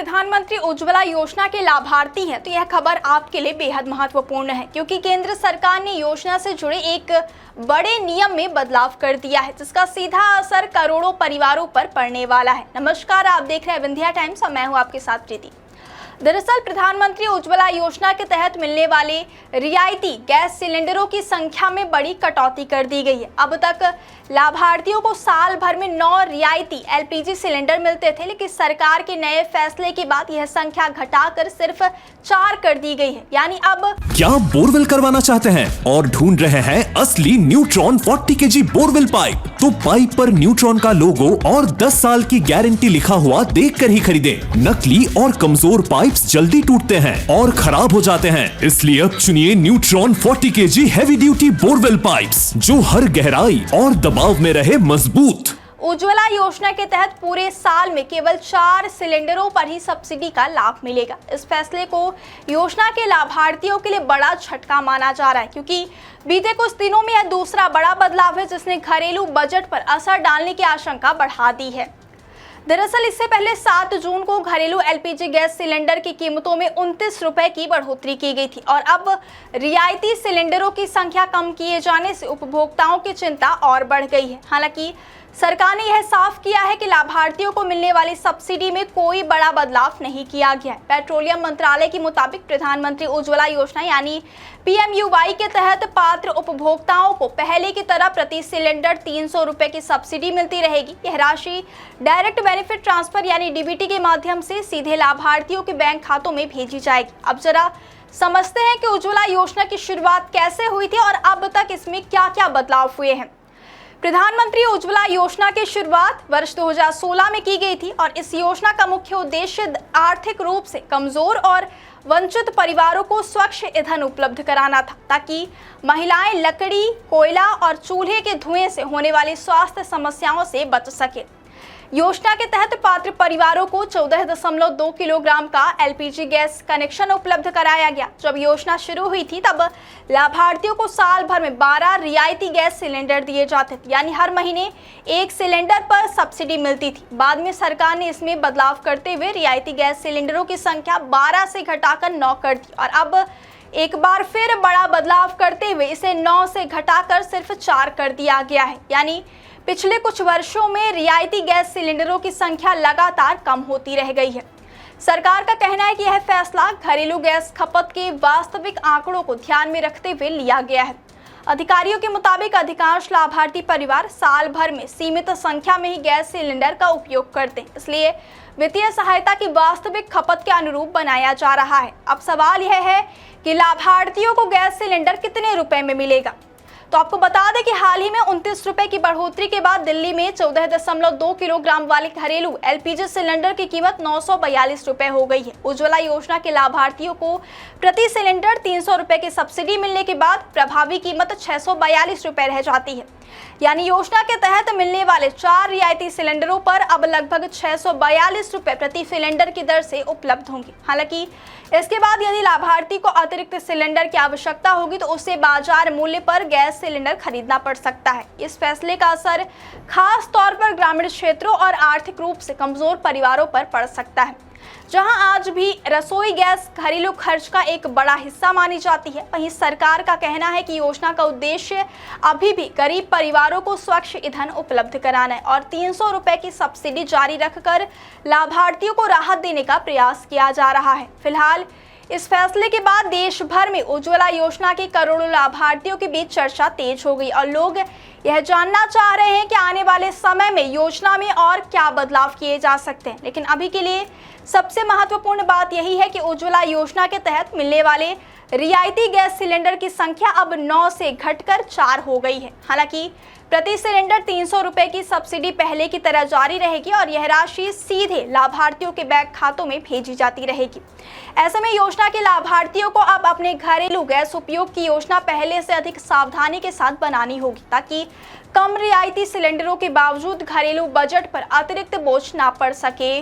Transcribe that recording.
प्रधानमंत्री उज्ज्वला योजना के लाभार्थी हैं तो यह खबर आपके लिए बेहद महत्वपूर्ण है, क्योंकि केंद्र सरकार ने योजना से जुड़े एक बड़े नियम में बदलाव कर दिया है, जिसका सीधा असर करोड़ों परिवारों पर पड़ने वाला है। नमस्कार, आप देख रहे हैं विंध्या टाइम्स और मैं हूं आपके साथ प्रीति। दरअसल प्रधानमंत्री उज्ज्वला योजना के तहत मिलने वाले रियायती गैस सिलेंडरों की संख्या में बड़ी कटौती कर दी गई है। अब तक लाभार्थियों को साल भर में 9 रियायती एलपीजी सिलेंडर मिलते थे, लेकिन सरकार के नए फैसले के बाद यह संख्या घटाकर सिर्फ 4 कर दी गई है। यानी अब क्या बोरवेल करवाना चाहते हैं और ढूंढ रहे हैं असली न्यूट्रॉन 40 kg बोरवेल पाइप? तो पाइप पर न्यूट्रॉन का लोगो और 10 साल की गारंटी लिखा हुआ देखकर ही खरीदें। नकली और कमजोर पाइप्स जल्दी टूटते हैं और खराब हो जाते हैं, इसलिए अब चुनिए neutron 40 kg heavy duty borewell pipes, जो हर गहराई और दबाव में रहे मजबूत। उज्ज्वला योजना के तहत पूरे साल में केवल 4 सिलेंडरों पर ही सब्सिडी का लाभ मिलेगा। इस फैसले को योजना के लाभार्थियों के लिए बड़ा झटका माना जा रहा है, क्योंकि बीते कुछ दिनों में यह दूसरा बड़ा बदलाव है जिसने घरेलू बजट पर असर डालने की आशंका बढ़ा दी है। दरअसल इससे पहले 7 जून को घरेलू एलपीजी गैस सिलेंडर की कीमतों में 29 रुपए की बढ़ोतरी की गई थी और अब रियायती सिलेंडरों की संख्या कम किए जाने से उपभोक्ताओं की चिंता और बढ़ गई है। हालांकि सरकार ने यह साफ किया है कि लाभार्थियों को मिलने वाली सब्सिडी में कोई बड़ा बदलाव नहीं किया गया है। पेट्रोलियम मंत्रालय के मुताबिक प्रधानमंत्री उज्ज्वला योजना यानी PMUY के तहत पात्र उपभोक्ताओं को पहले की तरह प्रति सिलेंडर 300 रुपए की सब्सिडी मिलती रहेगी। यह राशि डायरेक्ट बेनिफिट ट्रांसफर यानी DBT के माध्यम से सीधे लाभार्थियों के बैंक खातों में भेजी जाएगी। अब जरा समझते हैं कि उज्ज्वला योजना की शुरुआत कैसे हुई थी और अब तक इसमें क्या क्या बदलाव हुए हैं। प्रधानमंत्री उज्ज्वला योजना की शुरुआत वर्ष 2016 में की गई थी और इस योजना का मुख्य उद्देश्य आर्थिक रूप से कमजोर और वंचित परिवारों को स्वच्छ ईंधन उपलब्ध कराना था, ताकि महिलाएं लकड़ी, कोयला और चूल्हे के धुएं से होने वाली स्वास्थ्य समस्याओं से बच सके। योजना के तहत पात्र परिवारों को 14.2 किलोग्राम का एलपीजी गैस कनेक्शन उपलब्ध कराया गया। जब योजना शुरू हुई थी तब लाभार्थियों को साल भर में 12 रियायती गैस सिलेंडर दिए जाते थे, यानी हर महीने 1 सिलेंडर पर सब्सिडी मिलती थी। बाद में सरकार ने इसमें बदलाव करते हुए रियायती गैस सिलेंडरों की संख्या 12 से घटाकर 9 कर दी और अब एक बार फिर बड़ा बदलाव करते हुए इसे 9 से घटाकर सिर्फ 4 कर दिया गया है। यानी पिछले कुछ वर्षों में रियायती गैस सिलेंडरों की संख्या लगातार कम होती रह गई है। सरकार का कहना है कि यह फैसला घरेलू गैस खपत के वास्तविक आंकड़ों को ध्यान में रखते हुए लिया गया है। अधिकारियों के मुताबिक अधिकांश लाभार्थी परिवार साल भर में सीमित संख्या में ही गैस सिलेंडर का उपयोग करते हैं, इसलिए वित्तीय सहायता की वास्तविक खपत के अनुरूप बनाया जा रहा है। अब सवाल यह है कि लाभार्थियों को गैस सिलेंडर कितने रुपए में मिलेगा। तो आपको बता दें कि हाल ही में 29 रुपए की बढ़ोतरी के बाद दिल्ली में 14.2 किलोग्राम वाले घरेलू एलपीजी सिलेंडर की कीमत 942 रुपए हो गई है। उज्ज्वला योजना के लाभार्थियों को प्रति सिलेंडर 300 रुपए की सब्सिडी मिलने के बाद प्रभावी कीमत 642 रुपए रह जाती है। यानी योजना के तहत मिलने वाले 4 रियायती सिलेंडरों पर अब लगभग 642 रुपए प्रति सिलेंडर की दर से उपलब्ध होंगे। हालांकि इसके बाद यदि लाभार्थी को अतिरिक्त सिलेंडर की आवश्यकता होगी तो उसे बाजार मूल्य पर गैस सिलेंडर खरीदना पड़ सकता है। इस फैसले का असर खास तौर पर ग्रामीण क्षेत्रों और आर्थिक रूप से कमजोर परिवारों पर पड़ सकता है, जहां आज भी रसोई गैस घरेलू खर्च का एक बड़ा हिस्सा मानी जाती है। वहीं सरकार का कहना है कि योजना का उद्देश्य अभी भी गरीब परिवारों को स्वच्छ ईंधन उपलब्ध कराना है और 300 रुपए की सब्सिडी जारी रखकर लाभार्थियों को राहत देने का प्रयास किया जा रहा है। फिलहाल इस फैसले के बाद देश भर में उज्ज्वला योजना के करोड़ों लाभार्थियों के बीच चर्चा तेज हो गई और लोग यह जानना चाह रहे हैं कि आने वाले समय में योजना में और क्या बदलाव किए जा सकते हैं। लेकिन अभी के लिए सबसे महत्वपूर्ण बात यही है कि उज्ज्वला योजना के तहत मिलने वाले रियायती गैस सिलेंडर की संख्या अब 9 से घटकर 4 हो गई है। हालांकि प्रति सिलेंडर 300 रुपए की सब्सिडी पहले की तरह जारी रहेगी और यह राशि सीधे लाभार्थियों के बैंक खातों में भेजी जाती रहेगी। ऐसे में योजना के लाभार्थियों को अब अपने घरेलू गैस उपयोग की योजना पहले से अधिक सावधानी के साथ बनानी होगी, ताकि कम रियायती सिलेंडरों के बावजूद घरेलू बजट पर अतिरिक्त बोझ ना पड़ सके।